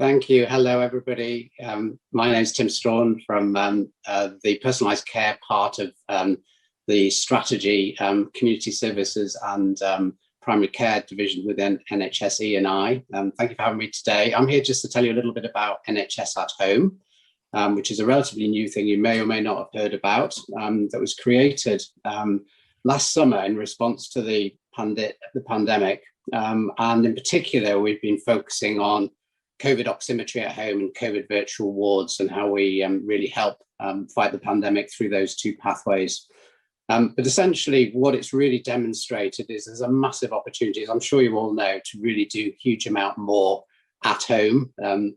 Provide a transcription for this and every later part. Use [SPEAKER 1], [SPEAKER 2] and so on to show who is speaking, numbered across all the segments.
[SPEAKER 1] Thank you. Hello, everybody. My name is Tim Strawn from the personalised care part of the strategy, community services and primary care division within NHS E&I. Thank you for having me today. I'm here just to tell you a little bit about NHS at Home, which is a relatively new thing you may or may not have heard about, that was created last summer in response to the pandemic. And in particular, we've been focusing on COVID oximetry at home and COVID virtual wards and how we really help fight the pandemic through those two pathways. But essentially what it's really demonstrated is there's a massive opportunity, as I'm sure you all know, to really do a huge amount more at home,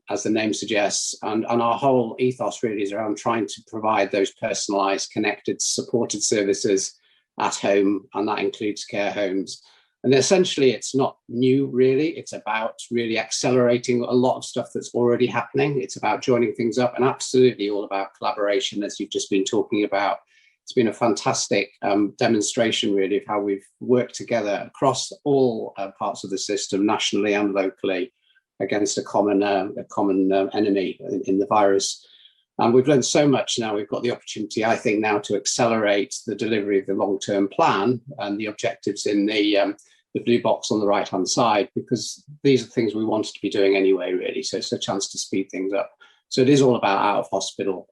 [SPEAKER 1] as the name suggests. And our whole ethos really is around trying to provide those personalised, connected, supported services at home, and that includes care homes. And essentially, it's not new, really. It's about really accelerating a lot of stuff that's already happening. It's about joining things up and absolutely all about collaboration, as you've just been talking about. It's been a fantastic demonstration, really, of how we've worked together across all parts of the system, nationally and locally, against a common enemy in the virus. And we've learned so much now. We've got the opportunity, I think, now to accelerate the delivery of the long-term plan and the objectives in the blue box on the right-hand side, because these are things we wanted to be doing anyway, really. So it's a chance to speed things up. So it is all about out-of-hospital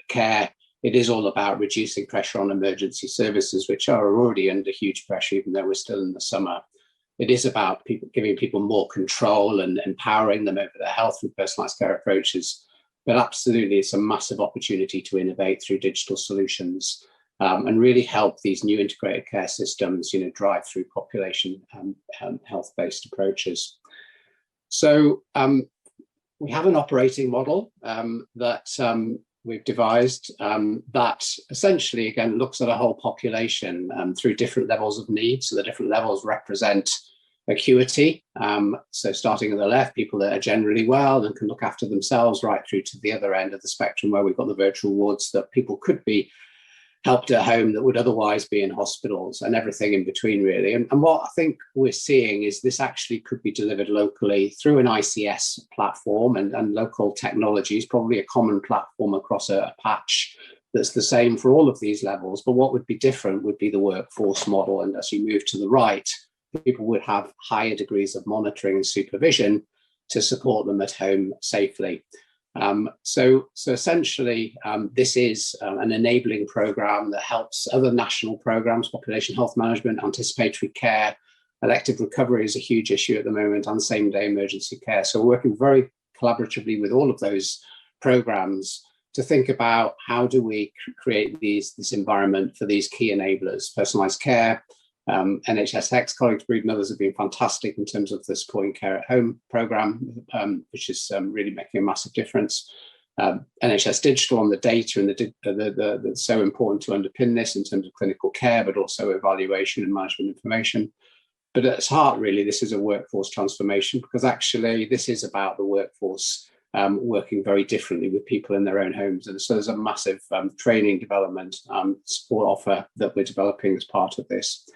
[SPEAKER 1] care. It is all about reducing pressure on emergency services, which are already under huge pressure, even though we're still in the summer. It is about giving people more control and empowering them over their health with personalised care approaches. But absolutely, it's a massive opportunity to innovate through digital solutions and really help these new integrated care systems, drive through population health-based approaches. So we have an operating model that we've devised that essentially, again, looks at a whole population through different levels of need. So the different levels represent acuity. So starting at the left, people that are generally well and can look after themselves, right through to the other end of the spectrum where we've got the virtual wards that people could be helped at home that would otherwise be in hospitals, and everything in between, really. And what I think we're seeing is this actually could be delivered locally through an ICS platform and local technologies, probably a common platform across a patch that's the same for all of these levels. But what would be different would be the workforce model. And as you move to the right, people would have higher degrees of monitoring and supervision to support them at home safely. So essentially, this is an enabling program that helps other national programs, population health management, anticipatory care, elective recovery is a huge issue at the moment, and same-day emergency care. So we're working very collaboratively with all of those programs to think about how do we create this environment for these key enablers, personalised care. NHS X colleagues, Breed and others have been fantastic in terms of the supporting care at home program, which is really making a massive difference. NHS Digital on the data and that's so important to underpin this in terms of clinical care, but also evaluation and management information. But at its heart, really, this is a workforce transformation, because actually this is about the workforce working very differently with people in their own homes. And so there's a massive training development support offer that we're developing as part of this,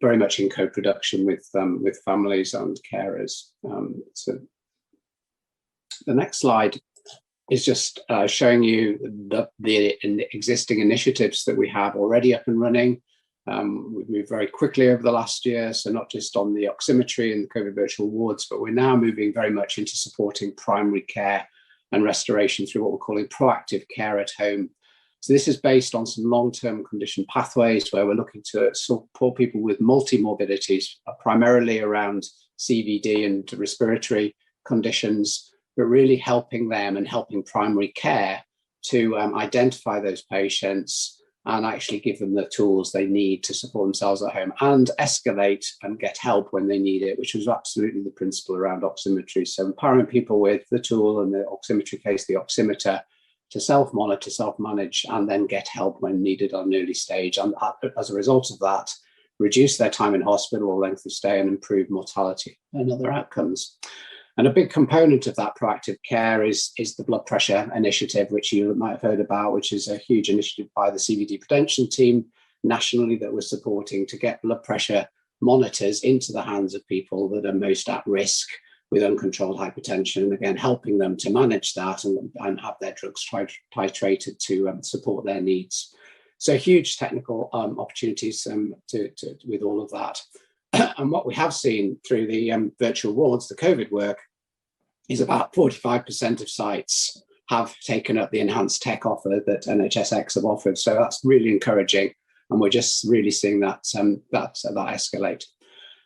[SPEAKER 1] very much in co-production with families and carers. So the next slide is just showing you the existing initiatives that we have already up and running. We've moved very quickly over the last year, so not just on the oximetry and the COVID virtual wards, but we're now moving very much into supporting primary care and restoration through what we're calling proactive care at home. So this is based on some long-term condition pathways where we're looking to support people with multi-morbidities, primarily around CVD and respiratory conditions, but really helping them and helping primary care to identify those patients and actually give them the tools they need to support themselves at home and escalate and get help when they need it, which was absolutely the principle around oximetry. So empowering people with the tool, and the oximetry case, the oximeter, to self-monitor, self-manage, and then get help when needed on an early stage. And as a result of that, reduce their time in hospital or length of stay and improve mortality and other outcomes. And a big component of that proactive care is the blood pressure initiative, which you might have heard about, which is a huge initiative by the CVD prevention team nationally that we're supporting to get blood pressure monitors into the hands of people that are most at risk with uncontrolled hypertension, and again, helping them to manage that and have their drugs titrated to support their needs. So huge technical opportunities with all of that. And what we have seen through the virtual wards, the COVID work, is about 45% of sites have taken up the enhanced tech offer that NHSX have offered. So that's really encouraging. And we're just really seeing that escalate.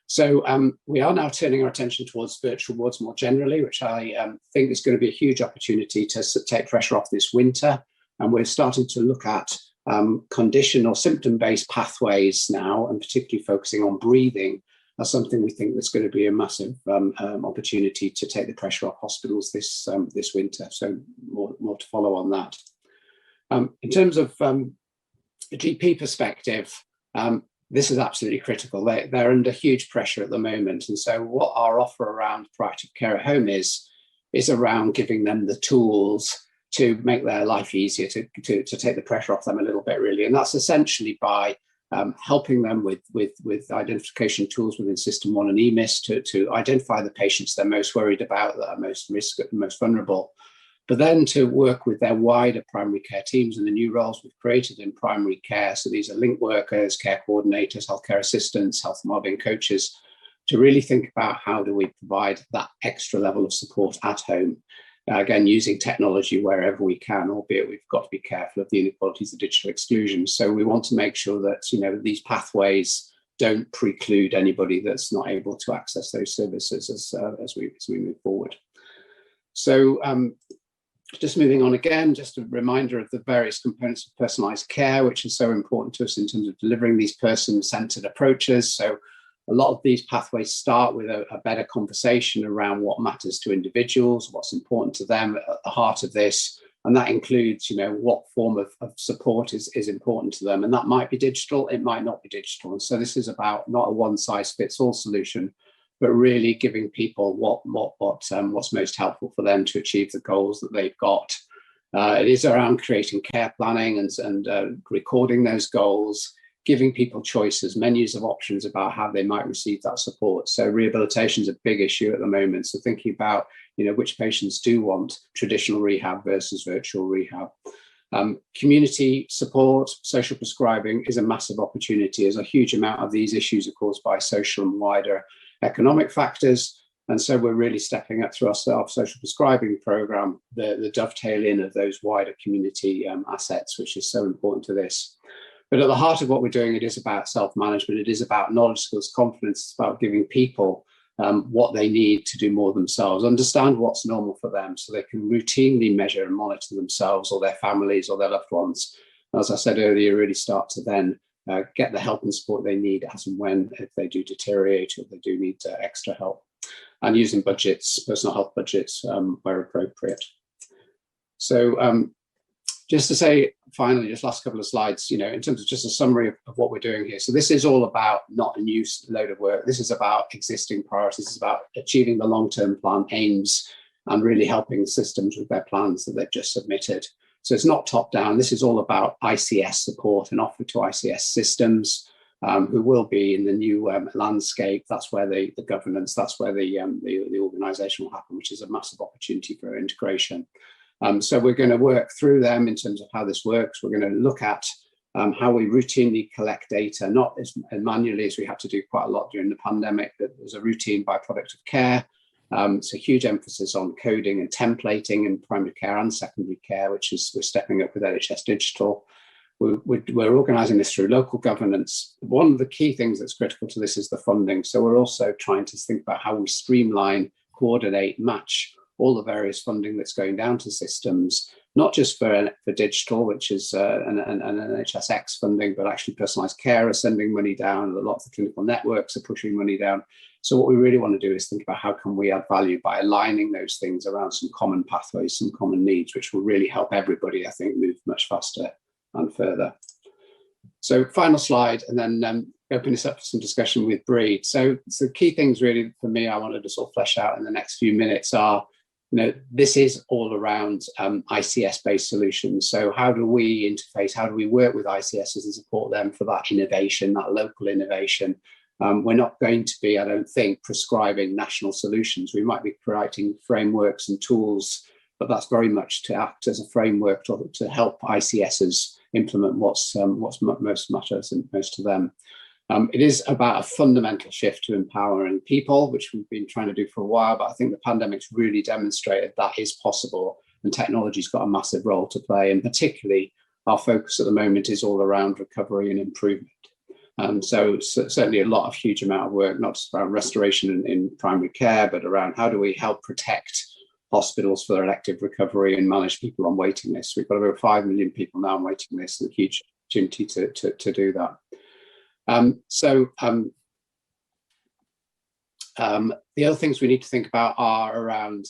[SPEAKER 1] So we are now turning our attention towards virtual wards more generally, which I think is going to be a huge opportunity to take pressure off this winter. And we're starting to look at condition or symptom-based pathways now, and particularly focusing on breathing as something we think that's going to be a massive opportunity to take the pressure off hospitals this winter. So more to follow on that. In terms of the GP perspective, this is absolutely critical. They're under huge pressure at the moment. And so what our offer around proactive care at home is around giving them the tools to make their life easier, to take the pressure off them a little bit, really. And that's essentially by helping them with identification tools within System 1 and EMIS to identify the patients they're most worried about, that are most risk, most vulnerable, but then to work with their wider primary care teams and the new roles we've created in primary care. So these are link workers, care coordinators, healthcare assistants, health and wellbeing coaches, to really think about how do we provide that extra level of support at home. Again, using technology wherever we can, albeit we've got to be careful of the inequalities of digital exclusion. So we want to make sure that these pathways don't preclude anybody that's not able to access those services as we move forward. So just moving on again, just a reminder of the various components of personalised care, which is so important to us in terms of delivering these person-centred approaches. So a lot of these pathways start with a better conversation around what matters to individuals, what's important to them at the heart of this. And that includes, what form of support is important to them. And that might be digital, it might not be digital. And so this is about not a one-size-fits-all solution, but really giving people what's most helpful for them to achieve the goals that they've got. It is around creating care planning and recording those goals, giving people choices, menus of options about how they might receive that support. So rehabilitation is a big issue at the moment. So thinking about, which patients do want traditional rehab versus virtual rehab. Community support, social prescribing is a massive opportunity, as a huge amount of these issues are caused by social and wider economic factors. And so we're really stepping up through our social prescribing program, the dovetail in of those wider community assets, which is so important to this. But at the heart of what we're doing, it is about self-management. It is about knowledge, skills, confidence. It's about giving people what they need to do more themselves, understand what's normal for them so they can routinely measure and monitor themselves or their families or their loved ones. As I said earlier, really start to then get the help and support they need as and when, if they do deteriorate or if they do need extra help. And using budgets, personal health budgets, where appropriate. So just to say, finally, just last couple of slides, in terms of just a summary of what we're doing here. So this is all about not a new load of work. This is about existing priorities. It's about achieving the long-term plan aims and really helping systems with their plans that they've just submitted. So it's not top down. This is all about ICS support and offer to ICS systems who will be in the new landscape. That's where the governance, that's where the organisation will happen, which is a massive opportunity for integration. So we're going to work through them in terms of how this works. We're going to look at how we routinely collect data, not as manually as we had to do quite a lot during the pandemic, but there's a routine byproduct of care. So huge emphasis on coding and templating in primary care and secondary care, which is we're stepping up with NHS Digital. We're organising this through local governance. One of the key things that's critical to this is the funding. So we're also trying to think about how we streamline, coordinate, match all the various funding that's going down to systems, not just for digital, which is an NHSX funding, but actually personalised care are sending money down. A lot of the clinical networks are pushing money down. So what we really want to do is think about how can we add value by aligning those things around some common pathways, some common needs, which will really help everybody, I think, move much faster and further. So final slide, and then open this up for some discussion with Bree. So key things really for me I wanted to sort of flesh out in the next few minutes are, this is all around ICS-based solutions. So how do we interface, how do we work with ICSs and support them for that innovation, that local innovation, We're not going to be, I don't think, prescribing national solutions. We might be creating frameworks and tools, but that's very much to act as a framework to help ICSs implement what's most matters and most to them. It is about a fundamental shift to empowering people, which we've been trying to do for a while, but I think the pandemic's really demonstrated that is possible, and technology's got a massive role to play, and particularly our focus at the moment is all around recovery and improvement. So certainly a lot of huge amount of work, not just around restoration in primary care, but around how do we help protect hospitals for their elective recovery and manage people on waiting lists. We've got over 5 million people now on waiting lists, and a huge opportunity to do that. The other things we need to think about are around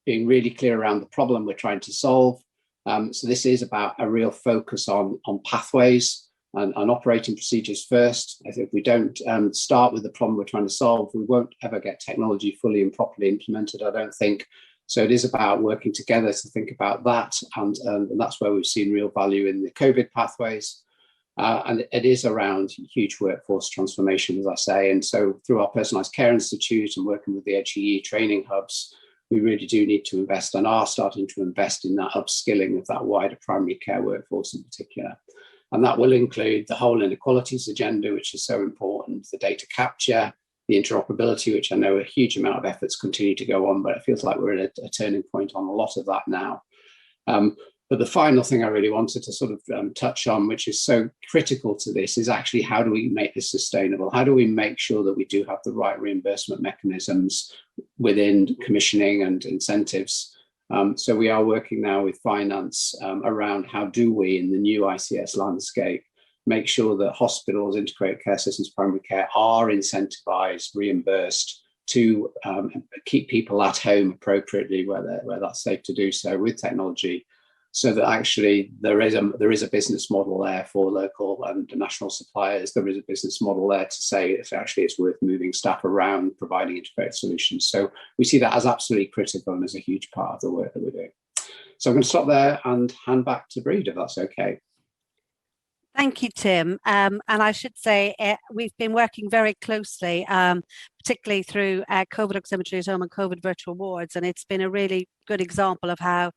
[SPEAKER 1] being really clear around the problem we're trying to solve. So this is about a real focus on pathways and operating procedures first. I think if we don't start with the problem we're trying to solve, we won't ever get technology fully and properly implemented, I don't think. So it is about working together to think about that, and that's where we've seen real value in the COVID pathways. And it is around huge workforce transformation, as I say. And so through our Personalised Care Institute and working with the HEE training hubs, we really do need to invest and are starting to invest in that upskilling of that wider primary care workforce in particular. And that will include the whole inequalities agenda, which is so important, the data capture, the interoperability, which I know a huge amount of efforts continue to go on, but it feels like we're at a turning point on a lot of that now. But the final thing I really wanted to sort of touch on, which is so critical to this, is actually how do we make this sustainable? How do we make sure that we do have the right reimbursement mechanisms within commissioning and incentives? So we are working now with finance around how do we, in the new ICS landscape, make sure that hospitals, integrated care systems, primary care are incentivized, reimbursed to keep people at home appropriately where that's safe to do so with technology, so that actually there is a business model there for local and national suppliers. There is a business model there to say if actually it's worth moving staff around, providing integrated solutions. So we see that as absolutely critical and as a huge part of the work that we're doing. So I'm going to stop there and hand back to Breed, if that's okay.
[SPEAKER 2] Thank you, Tim. And I should say we've been working very closely, particularly through COVID Oximetry at Home and COVID virtual wards, and it's been a really good example of how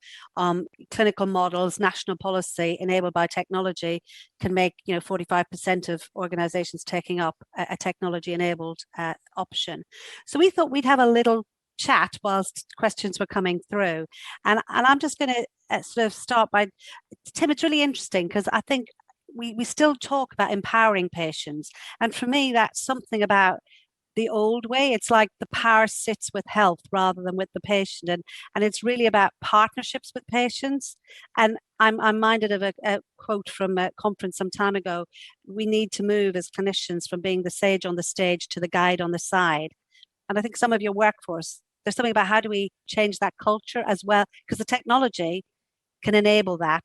[SPEAKER 2] clinical models, national policy enabled by technology can make 45% of organisations taking up a technology-enabled option. So we thought we'd have a little chat whilst questions were coming through, and I'm just going to sort of start by, Tim, it's really interesting because I think we still talk about empowering patients. And for me, that's something about the old way. It's like the power sits with health rather than with the patient. And it's really about partnerships with patients. And I'm minded of a quote from a conference some time ago. We need to move as clinicians from being the sage on the stage to the guide on the side. And I think some of your workforce, there's something about how do we change that culture as well? Because the technology can enable that,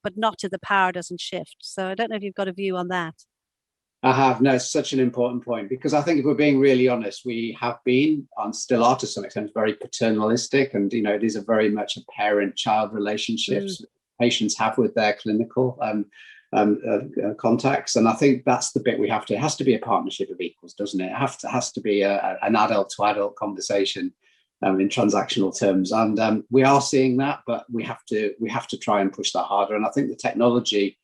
[SPEAKER 2] but not if the power doesn't shift. So I don't know if you've got a view on that.
[SPEAKER 1] I have. No, it's such an important point, because I think if we're being really honest, we have been and still are to some extent very paternalistic, and it is a very much a parent-child relationships patients have with their clinical contacts, and I think that's the bit we have to. It has to be a partnership of equals, doesn't it? It has to be an adult-to-adult conversation. In transactional terms, and we are seeing that, but we have to try and push that harder. And I think the technology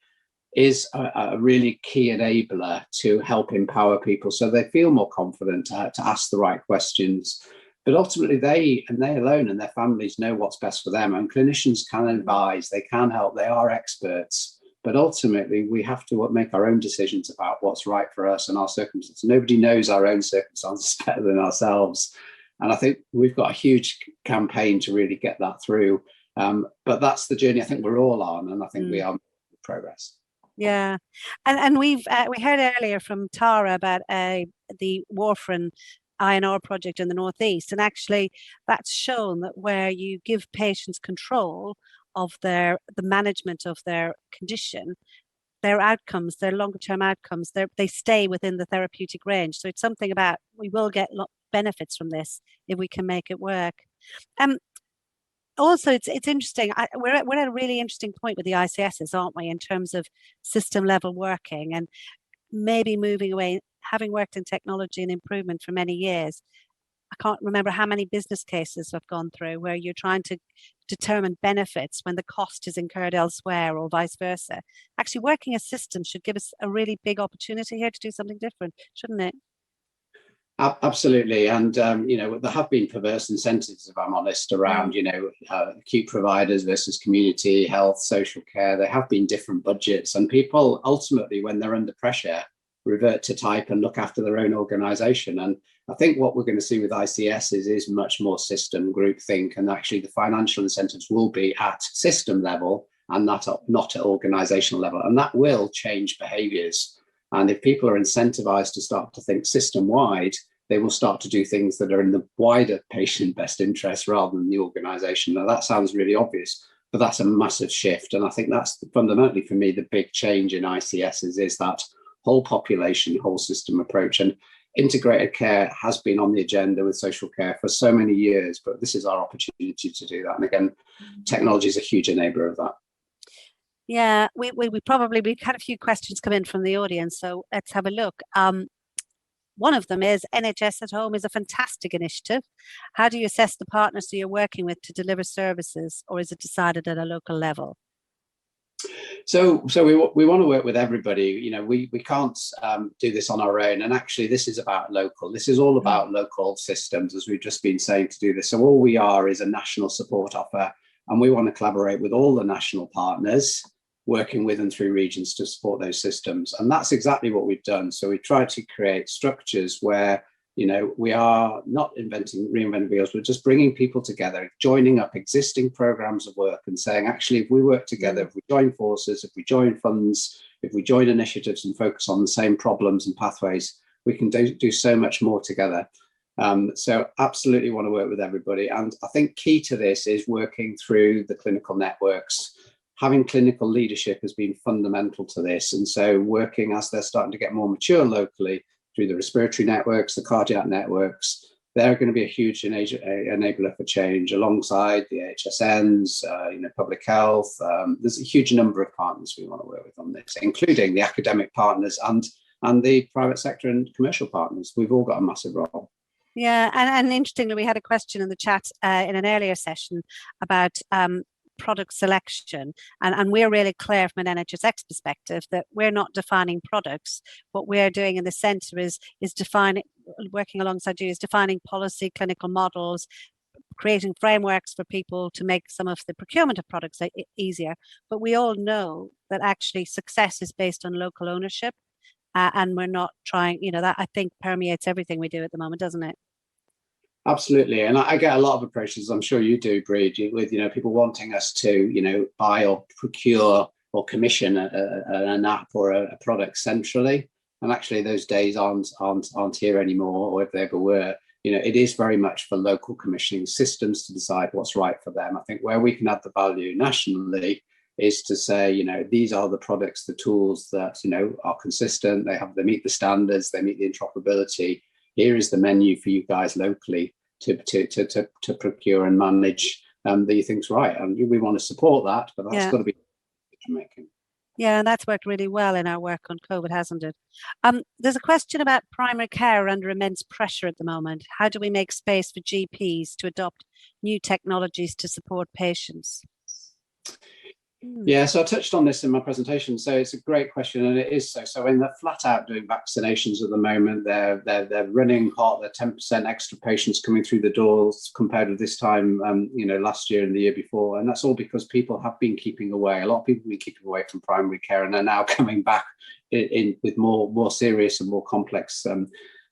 [SPEAKER 1] is a really key enabler to help empower people, so they feel more confident to ask the right questions. But ultimately, they alone and their families know what's best for them. And clinicians can advise, they can help, they are experts. But ultimately, we have to make our own decisions about what's right for us and our circumstances. Nobody knows our own circumstances better than ourselves. And I think we've got a huge campaign to really get that through. But that's the journey I think we're all on, and I think we are making progress.
[SPEAKER 2] Yeah, and we heard earlier from Tara about the Warfarin INR project in the Northeast, and actually that's shown that where you give patients control of the management of their condition, their outcomes, their longer term outcomes, they stay within the therapeutic range. So it's something about we will get benefits from this if we can make it work. Also, it's interesting. We're at a really interesting point with the ICSs, aren't we, in terms of system level working. And maybe moving away, having worked in technology and improvement for many years, I can't remember how many business cases I've gone through where you're trying to determine benefits when the cost is incurred elsewhere or vice versa. Actually, working a system should give us a really big opportunity here to do something different, shouldn't it?
[SPEAKER 1] Absolutely, and there have been perverse incentives, if I'm honest, around acute providers versus community health, social care. There have been different budgets, and people ultimately, when they're under pressure, revert to type and look after their own organisation. And I think what we're going to see with ICS is much more system groupthink, and actually the financial incentives will be at system level and not at organisational level, and that will change behaviours. And if people are incentivized to start to think system wide, they will start to do things that are in the wider patient best interest rather than the organization. Now, that sounds really obvious, but that's a massive shift. And I think that's fundamentally for me, the big change in ICS is that whole population, whole system approach. And integrated care has been on the agenda with social care for so many years, but this is our opportunity to do that. And again, technology is a huge enabler of that.
[SPEAKER 2] Yeah, we've had a few questions come in from the audience, so let's have a look. One of them is NHS at Home is a fantastic initiative. How do you assess the partners that you're working with to deliver services, or is it decided at a local level?
[SPEAKER 1] So we want to work with everybody. We can't do this on our own. And actually, this is about local. This is all about local systems, as we've just been saying, to do this. So all we are is a national support offer, and we want to collaborate with all the national partners, working with and through regions to support those systems. And that's exactly what we've done. So we try to create structures where, we are not reinventing wheels, we're just bringing people together, joining up existing programs of work and saying, actually, if we work together, if we join forces, if we join funds, if we join initiatives and focus on the same problems and pathways, we can do so much more together. So absolutely want to work with everybody. And I think key to this is working through the clinical networks. Having clinical leadership has been fundamental to this. And so working as they're starting to get more mature locally through the respiratory networks, the cardiac networks, they're going to be a huge enabler for change alongside the HSNs, public health. There's a huge number of partners we want to work with on this, including the academic partners and the private sector and commercial partners. We've all got a massive role.
[SPEAKER 2] Yeah, and interestingly, we had a question in the chat in an earlier session about product selection, and we're really clear from an NHSX perspective that we're not defining products. What we're doing in the centre is defining, working alongside you, is defining policy, clinical models, creating frameworks for people to make some of the procurement of products easier. But we all know that actually success is based on local ownership, and we're not trying, that I think permeates everything we do at the moment, doesn't it?
[SPEAKER 1] Absolutely. And I get a lot of approaches, I'm sure you do, Breed, with people wanting us to, buy or procure or commission an app or a product centrally. And actually those days aren't here anymore, or if they ever were, it is very much for local commissioning systems to decide what's right for them. I think where we can add the value nationally is to say, these are the products, the tools that, are consistent, they meet the standards, they meet the interoperability. Here is the menu for you guys locally to procure and manage the things right. And we want to support that, but that's got to be decision making.
[SPEAKER 2] Yeah, and that's worked really well in our work on COVID, hasn't it? There's a question about primary care under immense pressure at the moment. How do we make space for GPs to adopt new technologies to support patients?
[SPEAKER 1] Yeah, so I touched on this in my presentation. So it's a great question, and it is so. So when they're flat out doing vaccinations at the moment, they're running hot. They're 10% extra patients coming through the doors compared with this time, last year and the year before. And that's all because people have been keeping away. A lot of people have been keeping away from primary care, and they're now coming back in with more serious and more complex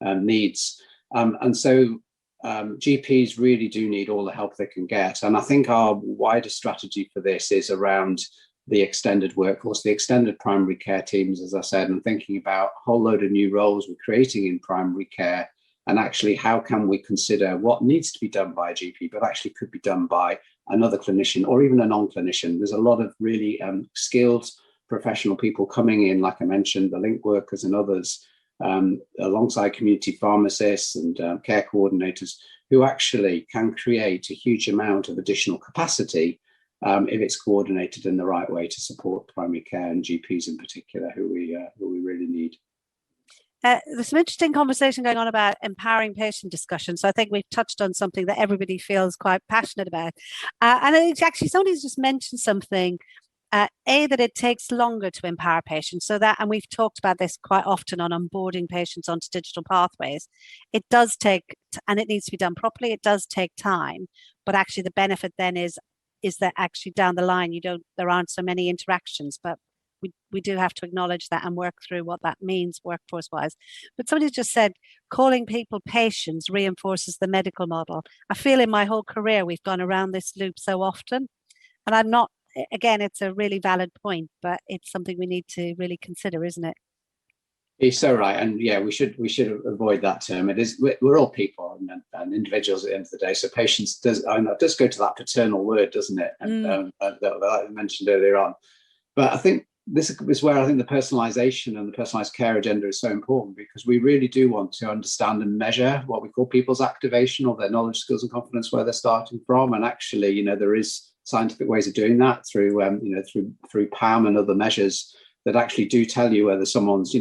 [SPEAKER 1] needs. And so GPs really do need all the help they can get. And I think our wider strategy for this is around the extended workforce, the extended primary care teams, as I said, and thinking about a whole load of new roles we're creating in primary care, and actually how can we consider what needs to be done by a GP, but actually could be done by another clinician or even a non-clinician. There's a lot of really skilled professional people coming in, like I mentioned, the link workers and others, alongside community pharmacists and care coordinators, who actually can create a huge amount of additional capacity if it's coordinated in the right way to support primary care and GPs in particular, who we really need.
[SPEAKER 2] There's some interesting conversation going on about empowering patient discussion. So I think we've touched on something that everybody feels quite passionate about. And it's actually, somebody's just mentioned something, that it takes longer to empower patients. So that, and we've talked about this quite often on onboarding patients onto digital pathways. It does take, and it needs to be done properly. It does take time, but actually the benefit then is that actually down the line, there aren't so many interactions, but we do have to acknowledge that and work through what that means workforce wise. But somebody just said calling people patients reinforces the medical model. I feel in my whole career we've gone around this loop so often, and I'm not, again, it's a really valid point, but it's something we need to really consider, isn't it?
[SPEAKER 1] You're so right, and yeah, we should avoid that term. It is we're all people and individuals at the end of the day. So patience does, I know, does go to that paternal word, doesn't it? And that I mentioned earlier on. But I think this is where I think the personalisation and the personalised care agenda is so important, because we really do want to understand and measure what we call people's activation or their knowledge, skills, and confidence, where they're starting from. And actually, there is scientific ways of doing that through through PAM and other measures that actually do tell you whether someone's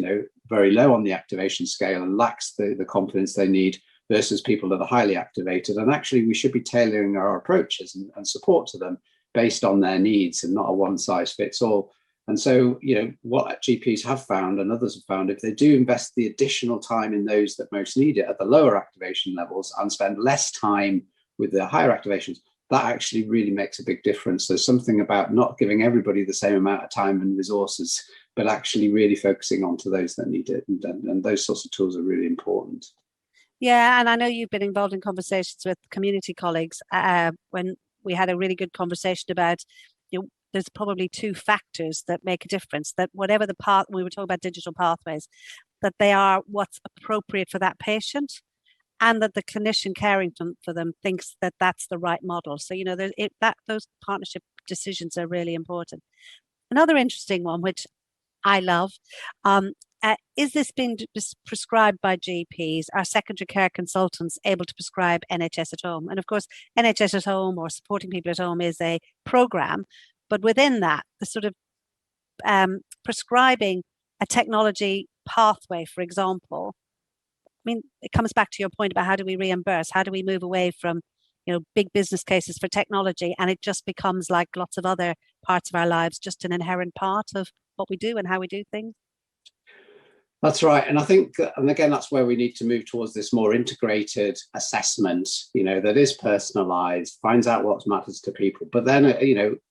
[SPEAKER 1] very low on the activation scale and lacks the confidence they need versus people that are highly activated. And actually, we should be tailoring our approaches and support to them based on their needs and not a one size fits all. And so, what GPs have found and others have found, if they do invest the additional time in those that most need it at the lower activation levels and spend less time with the higher activations, that actually really makes a big difference. There's something about not giving everybody the same amount of time and resources, but actually really focusing on to those that need it. And those sorts of tools are really important.
[SPEAKER 2] Yeah, and I know you've been involved in conversations with community colleagues when we had a really good conversation about, there's probably two factors that make a difference. That whatever the path, we were talking about digital pathways, that they are what's appropriate for that patient, and that the clinician caring for them thinks that that's the right model. So those partnership decisions are really important. Another interesting one, which I love, is this being prescribed by GPs? Are secondary care consultants able to prescribe NHS at home? And of course, NHS at home or supporting people at home is a program, but within that, the sort of prescribing a technology pathway, for example. I mean, it comes back to your point about how do we reimburse? How do we move away from, big business cases for technology, and it just becomes like lots of other parts of our lives, just an inherent part of what we do and how we do things?
[SPEAKER 1] That's right. And I think, and again, that's where we need to move towards this more integrated assessment, that is personalized, finds out what matters to people, but then,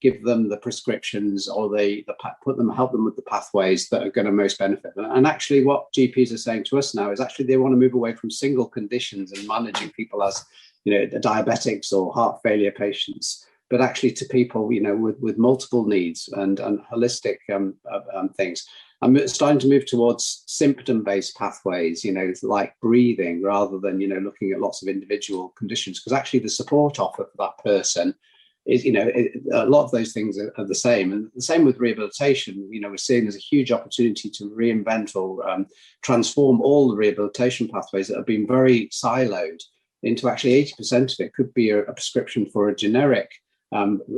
[SPEAKER 1] give them the prescriptions or help them with the pathways that are going to most benefit them. And actually what GPs are saying to us now is actually they want to move away from single conditions and managing people as, diabetics or heart failure patients, but actually to people, with multiple needs and holistic things. I'm starting to move towards symptom-based pathways, like breathing, rather than, looking at lots of individual conditions, because actually the support offer for that person is, a lot of those things are the same. And the same with rehabilitation. We're seeing there's a huge opportunity to reinvent or transform all the rehabilitation pathways that have been very siloed into actually 80% of it could be a prescription for a generic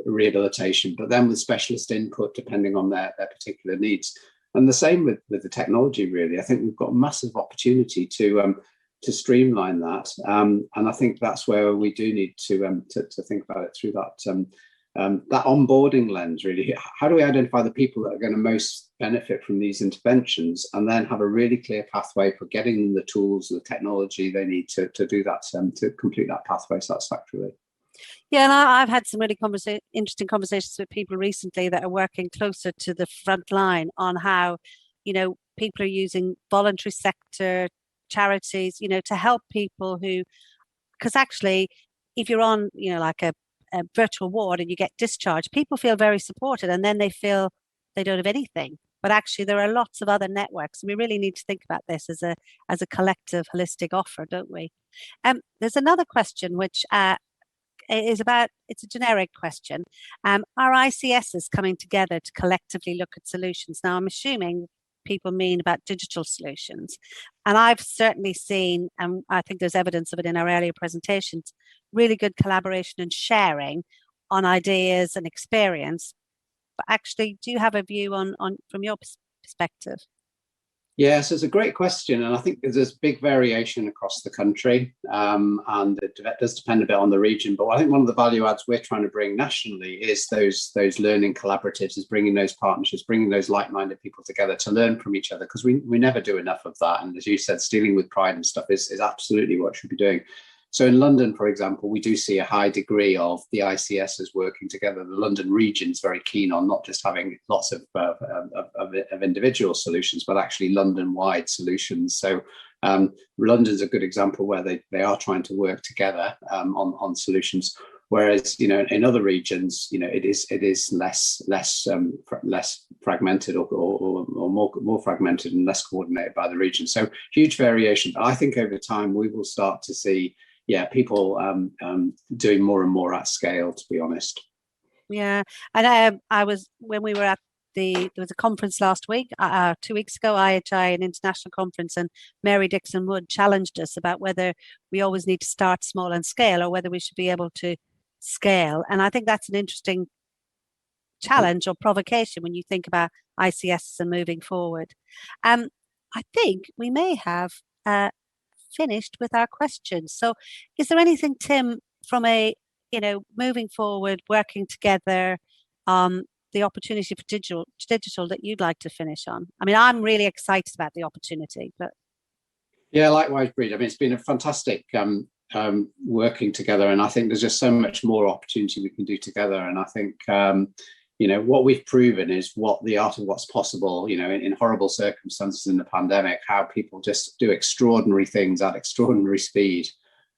[SPEAKER 1] rehabilitation, but then with specialist input depending on their particular needs. And the same with the technology, really. I think we've got a massive opportunity to streamline that, and I think that's where we do need to think about it through that onboarding lens. Really, how do we identify the people that are going to most benefit from these interventions, and then have a really clear pathway for getting them the tools and the technology they need to do that, to complete that pathway satisfactorily.
[SPEAKER 2] Yeah, and I've had some really interesting conversations with people recently that are working closer to the front line on how, people are using voluntary sector charities, to help people who, because actually, if you're on, like a virtual ward and you get discharged, people feel very supported, and then they feel they don't have anything. But actually, there are lots of other networks. We really need to think about this as a collective, holistic offer, don't we? There's another question which it's a generic question. Are ICSs coming together to collectively look at solutions? Now, I'm assuming people mean about digital solutions. And I've certainly seen, and I think there's evidence of it in our earlier presentations, really good collaboration and sharing on ideas and experience. But actually, do you have a view on from your perspective?
[SPEAKER 1] Yes, it's a great question, and I think there's big variation across the country, and it does depend a bit on the region. But I think one of the value adds we're trying to bring nationally is those learning collaboratives, is bringing those partnerships, bringing those like-minded people together to learn from each other, because we never do enough of that. And as you said, stealing with pride and stuff is absolutely what should be doing. So in London, for example, we do see a high degree of the ICSs working together. The London region is very keen on not just having lots of individual solutions, but actually London-wide solutions. So London's a good example where they are trying to work together on solutions. Whereas, in other regions, it is less fragmented or more fragmented and less coordinated by the region. So huge variation. But I think over time we will start to see, people doing more and more at scale, to be honest.
[SPEAKER 2] Yeah, and when we were at there was a conference last week, 2 weeks ago, IHI, an international conference, and Mary Dixon Wood challenged us about whether we always need to start small and scale, or whether we should be able to scale. And I think that's an interesting challenge or provocation when you think about ICS and moving forward. I think we may have finished with our questions. So is there anything, Tim, from moving forward, working together, the opportunity for digital that you'd like to finish on? I mean, I'm really excited about the opportunity, but.
[SPEAKER 1] Yeah, likewise, Breed. I mean, it's been a fantastic working together, and I think there's just so much more opportunity we can do together. And I think what we've proven is what the art of what's possible, in horrible circumstances in the pandemic, how people just do extraordinary things at extraordinary speed.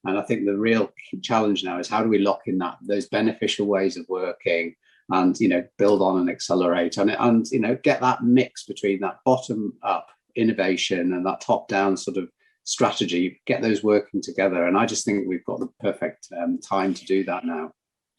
[SPEAKER 1] And I think the real challenge now is how do we lock in those beneficial ways of working and, build on and accelerate and get that mix between that bottom up innovation and that top down sort of strategy, get those working together. And I just think we've got the perfect time to do that now.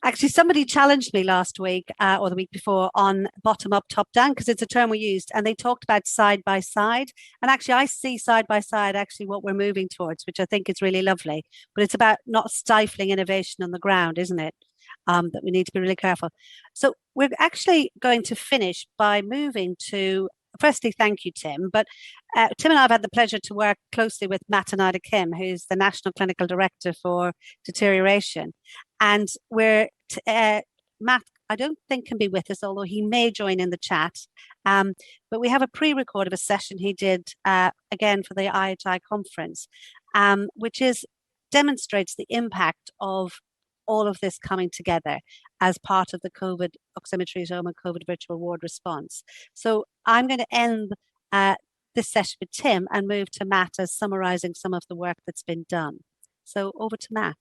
[SPEAKER 2] Actually, somebody challenged me last week or the week before on bottom up, top down, because it's a term we used, and they talked about side by side. And actually, I see side by side actually what we're moving towards, which I think is really lovely. But it's about not stifling innovation on the ground, isn't it? That we need to be really careful. So we're actually going to finish by moving to, firstly, thank you, Tim. But Tim and I have had the pleasure to work closely with Matt and Ida Kim, who's the National Clinical Director for Deterioration. And Matt, I don't think can be with us, although he may join in the chat. But we have a pre-record of a session he did, again, for the IHI conference, which demonstrates the impact of all of this coming together as part of the COVID oximetry home and COVID virtual ward response. So I'm going to end this session with Tim and move to Matt as summarising some of the work that's been done. So over to Matt.